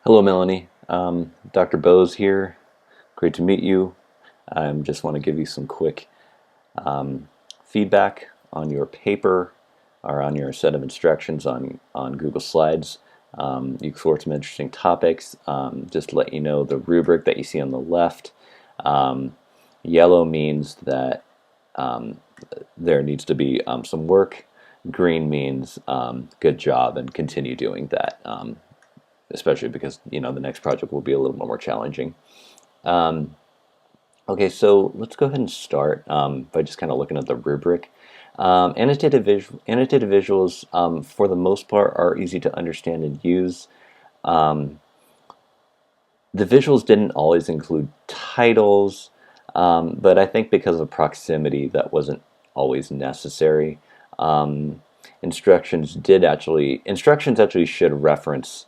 Hello, Melanie. Dr. Bose here. Great to meet you. I just want to give you some quick feedback on your paper or on your set of instructions on Google Slides. You explored some interesting topics. Just to let you know, the rubric that you see on the left, yellow means that there needs to be some work. Green means good job and continue doing that. Especially because the next project will be a little more challenging. Okay, so let's go ahead and start by just kind of looking at the rubric. Annotated visuals, for the most part, are easy to understand and use. The visuals didn't always include titles, but I think because of proximity, that wasn't always necessary. Instructions actually should reference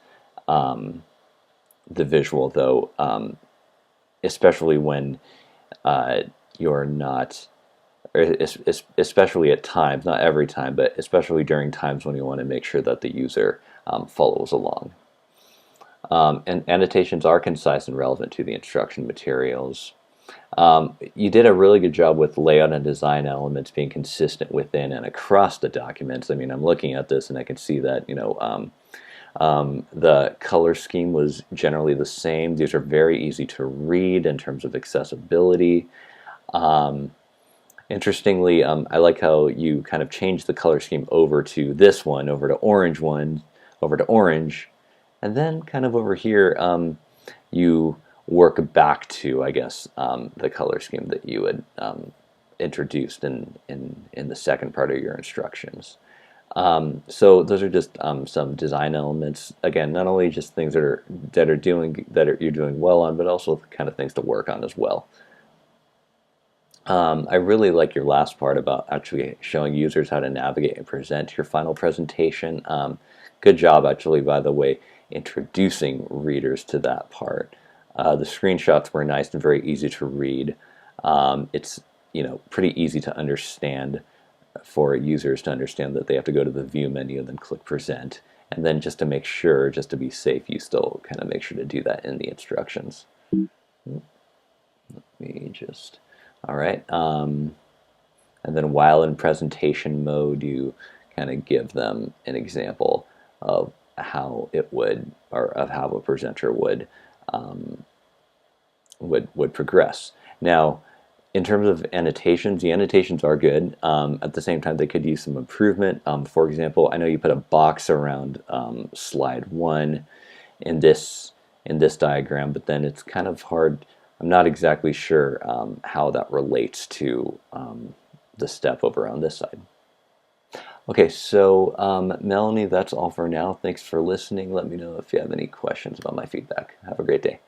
the visual, though, especially when you're not, especially at times, not every time, but especially during times when you want to make sure that the user follows along. And annotations are concise and relevant to the instruction materials. You did a really good job with layout and design elements being consistent within and across the documents. I mean, I'm looking at this and I can see that, the color scheme was generally the same. These are very easy to read in terms of accessibility. Interestingly, I like how you kind of changed the color scheme over to this one, over to orange one, over to orange, and then kind of over here you work back to, I guess, the color scheme that you had introduced in the second part of your instructions. So those are just some design elements. Again, not only just things you're doing well on, but also the kind of things to work on as well. I really like your last part about actually showing users how to navigate and present your final presentation. Good job, actually, by the way, introducing readers to that part. The screenshots were nice and very easy to read. It's pretty easy to understand for users to understand that they have to go to the view menu and then click present, and then just to make sure, just to be safe, you still kind of make sure to do that in the instructions. Let me just, all right, and then while in presentation mode, you kind of give them an example of how it would, or of how a presenter would progress. Now, in terms of annotations, the annotations are good. At the same time, they could use some improvement. For example, I know you put a box around slide 1 in this diagram, but then it's kind of hard. I'm not exactly sure how that relates to the step over on this side. Okay, so Melanie, that's all for now. Thanks for listening. Let me know if you have any questions about my feedback. Have a great day.